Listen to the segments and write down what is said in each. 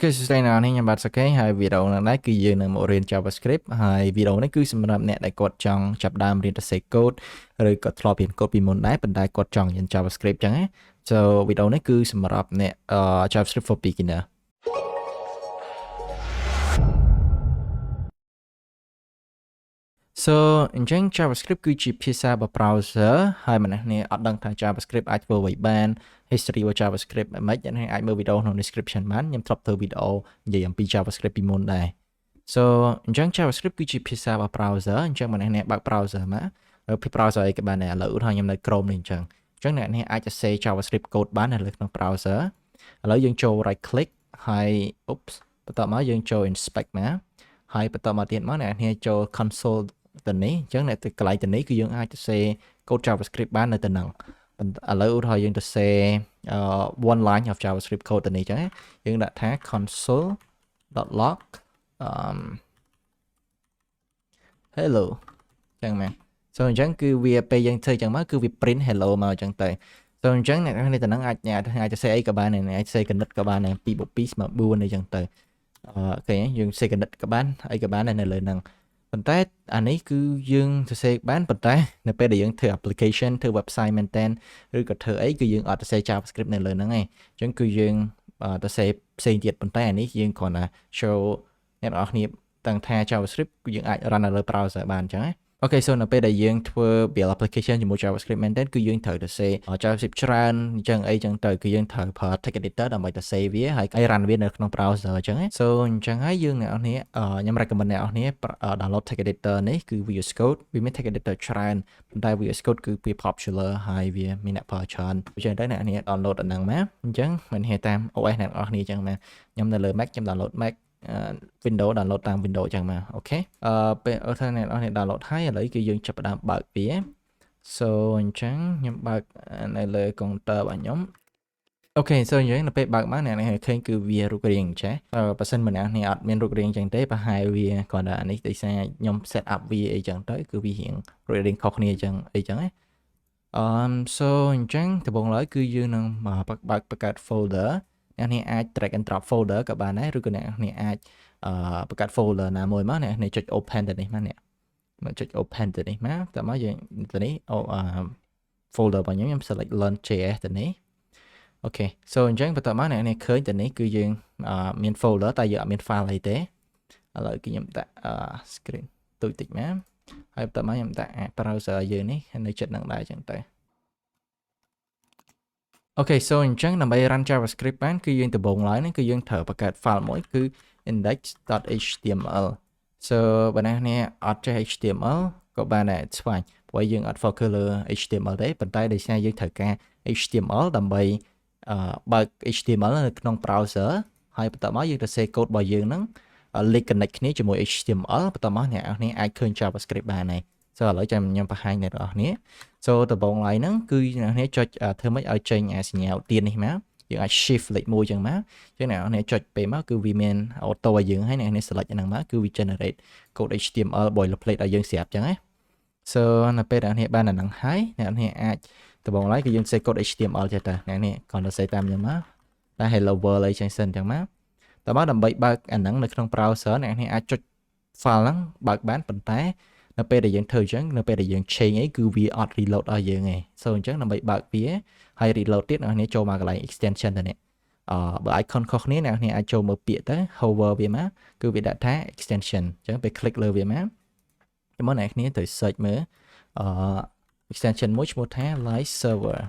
Cái này là anh em bạn sẽ cái hai video này cứ dương là một riêng JavaScript hai video này cứ xem làm nè đại cột trong chập đam riêng sẽ code rồi có thọ biến code bị môn đáy bên đại cột trong nhân JavaScript chẳng ấy. So video này cứ xem làm nè JavaScript for beginner. So in general JavaScript cứ chỉភាសាប browser ហើយម្នាក់នេះអត់ដឹងថា JavaScript អាចធ្វើអ្វីបាន history របស់ JavaScript មិនអ្នកនេះអាចមើលវីដេអូក្នុង description បានខ្ញុំធ្លាប់ធ្វើវីដេអូនិយាយអំពី JavaScript ពីមុនដែរ So អញ្ចឹង JavaScript គឺជាភាសាប browser អញ្ចឹងម្នាក់នេះបើក browser មកពី browser អីក៏បានដែរឥឡូវឧទាហរណ៍ខ្ញុំនៅ Chrome នេះអញ្ចឹងអ្នកនេះអាចសរសេរ JavaScript code បាននៅក្នុង browser ឥឡូវយើងចូល right click ហើយបន្តមកយើងចូល inspect មកហើយបន្តមកទៀតមកអ្នកនេះចូល consoleទៅនេះអញ្ចឹងអ្នកទៅកន្លែងទៅនេះគឺយើងអាចទៅសេ code JavaScript បាននៅទៅហ្នឹងឥឡូវឧទាហរណ៍យើងទៅសេ one line of JavaScript code ទៅនេះអញ្ចឹងយើងដាក់ថា console.log hello អញ្ចឹងមក so អញ្ចឹងគឺវាពេលយើងធ្វើអញ្ចឹងមកគឺវា print hello មកអញ្ចឹងទៅ so អញ្ចឹងអ្នកនេះទៅហ្នឹងអាចទៅសេអីក៏បានដែរអាចសេកណិតក៏បានដែរ2 + 2 = 4អញ្ចឹងទៅអូខេយើងសេកណិតក៏បានអីក៏បានដែរនៅលើហ្នឹងប៉ុន្តែអានេះគឺយើងសរសេរបានប៉ុន្តែនៅពេលដែលយើងធ្វើ application ធ្វើ website maintain ឬក៏ធ្វើអីគឺយើងអត់សរសេរ JavaScript នៅលើហ្នឹងឯងអញ្ចឹងគឺយើងសរសេរផ្សេងទៀតប៉ុន្តែអានេះយើងគ្រាន់តែ show អ្នកនរគ្នាតាំងថា JavaScript គឺយើងអាច run នៅលើ browser បានអញ្ចឹងណាអូខេ so នៅពេលដែលយើងធ្វើ build application ជាមួយ JavaScript maintain គឺយើងត្រូវទៅសេ JavaScript ច្រើនអញ្ចឹងអីចឹងទៅគឺយើងត្រូវប្រើ text editor ដើម្បីទៅសេវាហើយ run វានៅក្នុង browser អញ្ចឹង so អញ្ចឹងហើយយើងអ្នកនរគ្នាខ្ញុំ recommend អ្នកនរគ្នា download text editor នេះគឺ VS Code វាមាន text editor ច្រើនប៉ុន្តែ VS Code គឺវា popular ហើយវាមានអ្នកប្រើច្រើនអញ្ចឹងទៅអ្នកនរគ្នា download អាហ្នឹងមកអញ្ចឹងមិនហេតាម OS អ្នកនរគ្នាអញ្ចឹងមកខ្ញុំនៅលើ Mac ខ្ញុំ download Mac Windows download តាម Windows អញ្ចឹងមកអូខេពេលអត់ថាអ្នកនរគ្នា download ហើយឥឡូវគឺយើងចាប់ផ្ដើមបើកវា so អញ្ចឹងខ្ញុំបើកនៅលើ computer របស់ខ្ញុំអូខេ so អញ្ចឹងនៅពេលបើកមកអ្នកនរគ្នាឃើញគឺវារូបរាងអញ្ចឹងបើសិនម្នាក់នេះអត់មានរូបរាងអញ្ចឹងទេប្រហែលវាគ្រាន់តែអានេះដោយសារខ្ញុំ set up វាអីចឹងទៅគឺវារៀងរូបរាងខុសគ្នាអញ្ចឹងអីចឹងណាso អញ្ចឹងដំបូងឡើយគឺយើងនឹងបើកបង្កើត folder អ្នកនេះអាច drag and drop folder ក៏បានដែរឬក៏អ្នកនេះអាចបង្កើត folder ណាមួយមកអ្នកនេះចុច open ទៅនេះមកអ្នកមកចុច open ទៅនេះមកតើមកយើងទៅនេះfolder របស់ខ្ញុំ select learn.js ទៅនេះអូខេ so អញ្ចឹងបន្ទាប់មកអ្នកនេះឃើញទៅនេះគឺយើងមាន folder តែយើងអត់មាន file អីទេឥឡូវគឺខ្ញុំដាក់ screen ទូចតិចមកហើយបន្ទាប់មកខ្ញុំដាក់ browser យើងនេះនៅចិត្តនឹងដែរអញ្ចឹងទៅអូខេ so អញ្ចឹងដើម្បី run JavaScript បានគឺយើងដំបូងឡើយនេះគឺយើងត្រូវបង្កើត file មួយគឺ index.html so បើអ្នកនេះអត់ចេះ HTML ក៏បានដែរស្វែងព្រោះយើងអត់ focus លើ HTML ទេប៉ុន្តែដោយសារយើងត្រូវការ HTML ដើម្បីបើក HTML នៅក្នុង browser ហើយបន្ទាប់មកយើងទៅសេ code របស់យើងហ្នឹង link connect គ្នាជាមួយ HTML បន្ទាប់មកអ្នកនេះអាចឃើញ JavaScript បានហើយ so ឥឡូវចាំខ្ញុំបង្ហាញអ្នកនរគ្នា so ដំបូងឡើយហ្នឹងគឺអ្នកនេះចុចធ្វើម៉េចឲ្យចេញសញ្ញាឧទាននេះមកយើងអាច shift លេខ1ចឹងមកចឹងអ្នកនេះចុចពេលមកគឺវាមាន auto ឲ្យយើងហើយអ្នកនេះ select ហ្នឹងមកគឺវា generate code HTML boilerplate ឲ្យយើងស្រាប់ចឹងណា so នៅពេលអ្នកនេះបានអាហ្នឹងហើយអ្នកនេះអាចដំបូងឡើយគឺយើងសេ code HTML ចេះតើអ្នកនេះគ្រាន់តែសេតាមខ្ញុំមកតែ hello world អីចឹងសិនចឹងមកតើមកដើម្បីបើកអាហ្នឹងនៅក្នុង browser អ្នកនេះអាចចុច file ហ្នឹងបើកបានប៉ុន្តែនៅពេលដែលយើងធ្វើអញ្ចឹងនៅពេលដែលយើង change អីគឺវាអត់ reload ឲ្យយើងទេ so អញ្ចឹងដើម្បីបើកវាហើយ reload ទៀតអ្នកនេះចូលមកកន្លែង extension ទៅនេះបើ icon ខុសគ្នាអ្នកនេះអាចចូលមើលពាក្យទៅ hover វាមកគឺវាដាក់ថា extension អញ្ចឹងពេល click លើវាមកតែមកអ្នកនេះត្រូវ search មើលextension មួយឈ្មោះថា live server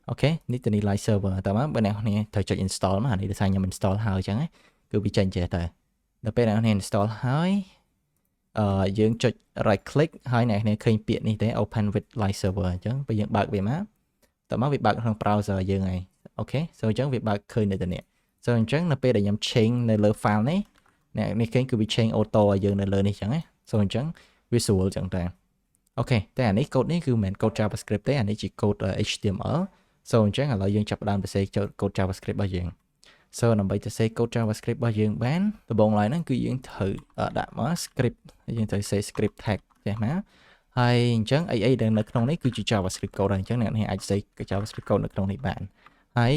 អូខេនេះទៅនេះ live server តើមកបើអ្នកនេះត្រូវចុច install មកអានេះដោយសារខ្ញុំ install ហើយអញ្ចឹងគឺវាចេញចេះទៅដល់ពេលអ្នកនេះ install ហើយយើងចុច right click ហើយអ្នកនេះឃើញពាក្យនេះទេ open with live server អញ្ចឹងពេលយើងបើកវាមកតើមកវាបើកក្នុង browser យើងហើយអូខេ so អញ្ចឹងវាបើកឃើញនៅទៅនេះ so អញ្ចឹងនៅពេលដែលខ្ញុំ change នៅលើ file នេះអ្នកនេះឃើញគឺវា change auto ឲ្យយើងនៅលើនេះអញ្ចឹងណា so អញ្ចឹងវាស្រួលអញ្ចឹងតែអូខេតែអានេះ code នេះគឺមិនមែន code JavaScript ទេអានេះជា code HTML so អញ្ចឹងឥឡូវយើងចាប់ផ្ដើមទៅសេ code JavaScript របស់យើង so ដើម្បីទៅសេ code JavaScript របស់យើងបានដំបូងឡើយហ្នឹងគឺយើងត្រូវដាក់មក script យើងត្រូវសេ script tag ចេះមកហើយអញ្ចឹងអីដែលនៅក្នុងនេះគឺជា JavaScript code ហើយអញ្ចឹងអ្នកនេះអាចសេ JavaScript code នៅក្នុងនេះបានហើយ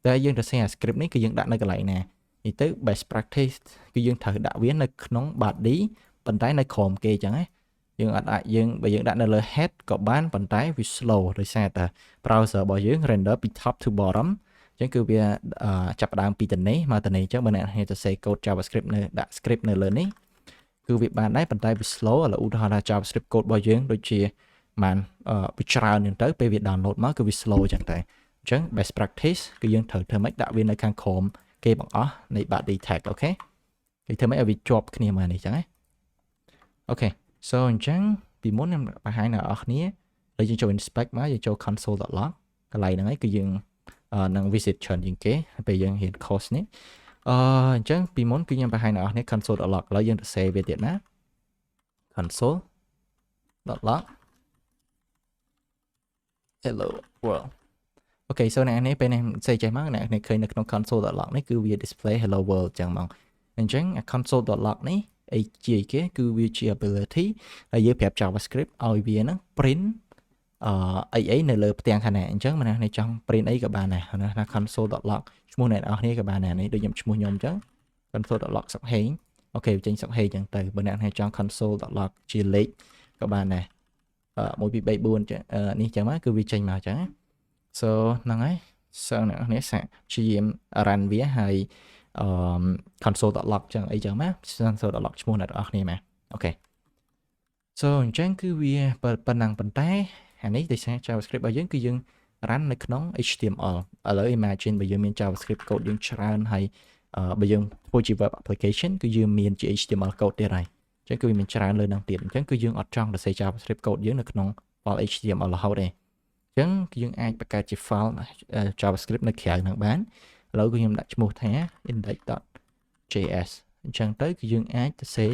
តែយើងទៅសេ script នេះគឺយើងដាក់នៅកន្លែងណា នេះទៅ best practice គឺយើងត្រូវដាក់វានៅក្នុង body ប៉ុន្តែនៅក្រោមគេអញ្ចឹងណាយើងអត់អាចយើងបើយើងដាក់នៅលើ head ក៏បានប៉ុន្តែវា slow ដោយសារតែ browser របស់យើង render ពី top to bottom អញ្ចឹងគឺវាចាប់ផ្ដើមពីតនេះមកតនេះអញ្ចឹងបើអ្នកហេតុសរសេរ code JavaScript នៅដាក់ script នៅលើនេះគឺវាបានដែរប៉ុន្តែវា slow ឥឡូវឧទាហរណ៍ថា JavaScript code របស់យើងដូចជាបានវាច្រើនអញ្ចឹងទៅពេលវា download មកគឺវា slow អញ្ចឹងតែអញ្ចឹង best practice គឺយើងត្រូវធ្វើម៉េចដាក់វានៅខាងក្រោមគេបង្អស់នៃ body tag អូខេគេធ្វើម៉េចឲ្យវាជាប់គ្នាមកនេះអញ្ចឹងណាអូខេ so អញ្ចឹងពីមុនខ្ញុំបង្ហាញដល់អ្នកគ្នាហើយយើងចូល inspect មកយើងចូល console.log កន្លែងហ្នឹងហើយគឺយើងនឹង visit ច្រើនជាងគេពេលយើងរៀន course នេះអញ្ចឹងពីមុនគឺខ្ញុំបង្ហាញដល់អ្នកគ្នា console.log ឥឡូវយើងទៅ save វាទៀតណា console.log hello world អូខេ so អ្នកនេះពេលនេះសេចេះមកអ្នកនេះឃើញនៅក្នុង console.log នេះគឺវា display hello world ចឹងមកអញ្ចឹង console.log នេះអីជាគេគឺវាជា ability ហើយយើងប្រាប់ JavaScript ឲ្យវាហ្នឹង print អីនៅលើផ្ទាំងខាងនេះអញ្ចឹងម្នាក់នេះចង់ print អីក៏បានដែរណា console.log ឈ្មោះអ្នកនរគ្នាក៏បានដែរនេះដូចខ្ញុំឈ្មោះខ្ញុំអញ្ចឹង console.log សុកហេងអូខេចេញសុកហេងអញ្ចឹងទៅបើអ្នកនេះចង់ console.log ជាលេខក៏បានដែរ1 2 3 4ចឹងនេះចឹងមកគឺវាចេញមកអញ្ចឹង so ហ្នឹងហើយ so អ្នកនេះសាកព្យាយាម run វាហើយconsole.log ចឹងអីចឹងមក console.log ឈ្មោះអ្នកនរគ្នាមកអូខេ so អញ្ចឹងគឺវាប៉ុណ្ណឹងប៉ុន្តែអានេះដោយសារ JavaScript របស់យើងគឺយើង run នៅក្នុង HTML ឥឡូវ imagine បើយើងមាន JavaScript code យើងច្រើនហើយបើយើងធ្វើជា web application គឺយើងមានជា HTML code ទៀតហើយអញ្ចឹងគឺវាមានច្រើនលើនឹងទៀតអញ្ចឹងគឺយើងអត់ចង់សរសេរ JavaScript code យើងនៅក្នុង file HTML រហូតទេអញ្ចឹងយើងអាចបង្កើតជា file JavaScript នៅក្រៅហ្នឹងបានឥឡូវគឺខ្ញុំដាក់ឈ្មោះថា index.js អញ្ចឹងទៅគឺយើងអាចសរសេរ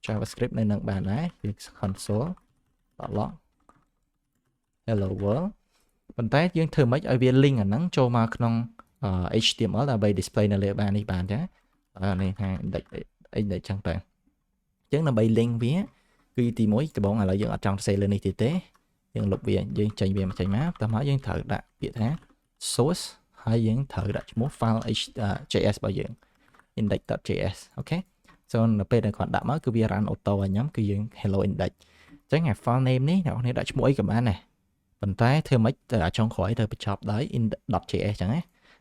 JavaScript នៅនឹងបានដែរវា console.log hello world ប៉ុន្តែយើងធ្វើម៉េចឲ្យវា link អាហ្នឹងចូលមកក្នុង HTML ដើម្បី display នៅលើបាននេះបានចានេះថា index ចឹងទៅអញ្ចឹងដើម្បី link វាគឺទី1ដំបូងឥឡូវយើងអត់ចង់សរសេរលើនេះទៀតទេយើងលុបវាយើងចេញវាមកតោះមកយើងត្រូវដាក់ពាក្យថា source ហើយយើងត្រូវដាក់ឈ្មោះ file JS របស់យើង index.js អូខេ so នៅពេលដែលគាត់ដាក់មកគឺវា run auto ឲ្យខ្ញុំគឺយើង hello index អញ្ចឹងអា file name នេះអ្នកនរដាក់ឈ្មោះអីក៏បានដែរប៉ុន្តែធ្វើម៉េចទៅអាចុងក្រោយទៅបញ្ចប់ដោយ index.js អញ្ចឹងណា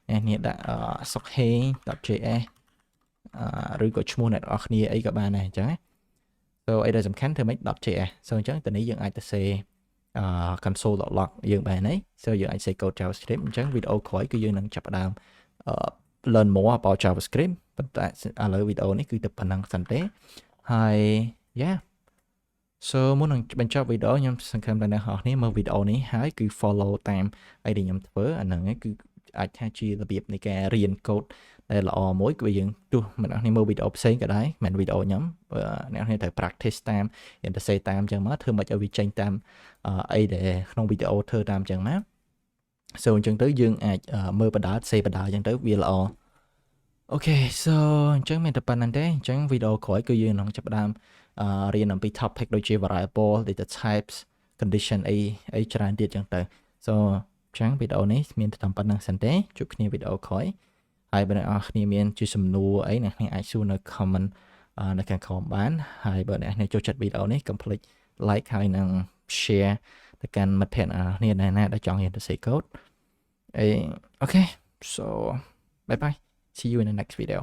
អ្នកនេះដាក់ sokheng.js ឬក៏ឈ្មោះអ្នកនរគ្នាអីក៏បានដែរអញ្ចឹងណា so អីដែលសំខាន់ធ្វើម៉េច .js so អញ្ចឹងតនេះយើងអាចទៅសេ console.log យើងបានហើយ so យើងអាចសេ code JavaScript អញ្ចឹងវីដេអូក្រោយគឺយើងនឹងចាប់ផ្ដើមlearn more about JavaScript ប៉ុន្តែឥឡូវវីដេអូនេះគឺទៅប៉ុណ្ណឹងសិនទេហើយ yeah so មុននឹងបញ្ចប់វីដេអូខ្ញុំសង្ឃឹមថាអ្នកនរគ្នាមើលវីដេអូនេះហើយគឺ follow តាមអីដែលខ្ញុំធ្វើអាហ្នឹងគឺអាចថាជារបៀបនៃការរៀន code ដែលល្អមួយគឺយើងទោះអ្នកនរគ្នាមើលវីដេអូផ្សេងក៏ដែរមិនវីដេអូខ្ញុំអ្នកនរគ្នាត្រូវ practice តាម interface តាមអញ្ចឹងមកធ្វើមិនឲ្យវាចេញតាមអីដែលក្នុងវីដេអូធ្វើតាមអញ្ចឹងមក so អញ្ចឹងទៅយើងអាចមើលបណ្ដាលសេបណ្ដាលអញ្ចឹងទៅវាល្អអូខេ so អញ្ចឹងមានតែប៉ុណ្្នឹងទេអញ្ចឹងវីដេអូក្រោយគឺយើងនឹងចាប់ផ្ដើមរៀនអំពី topic ដូចជា variable data types condition អីច្រើនទៀតអញ្ចឹងទៅ so អញ្ចឹងវីដេអូនេះមានតែប៉ុណ្្នឹងសិនទេជួបគ្នាវីដេអូក្រោយហើយបើអ្នកនរគ្នាមានជាសំណួរអីអ្នកគ្នាអាចសួរនៅ comment នៅខាងក្រោមបានហើយបើអ្នកគ្នាចូលចិត្តវីដេអូនេះកុំភ្លេច like ហើយនឹង share ទៅកាន់មិត្តភ័ក្តិអ្នកគ្នាណាដែលចង់រៀនសរសេរ code អូខេ so bye bye see you in the next video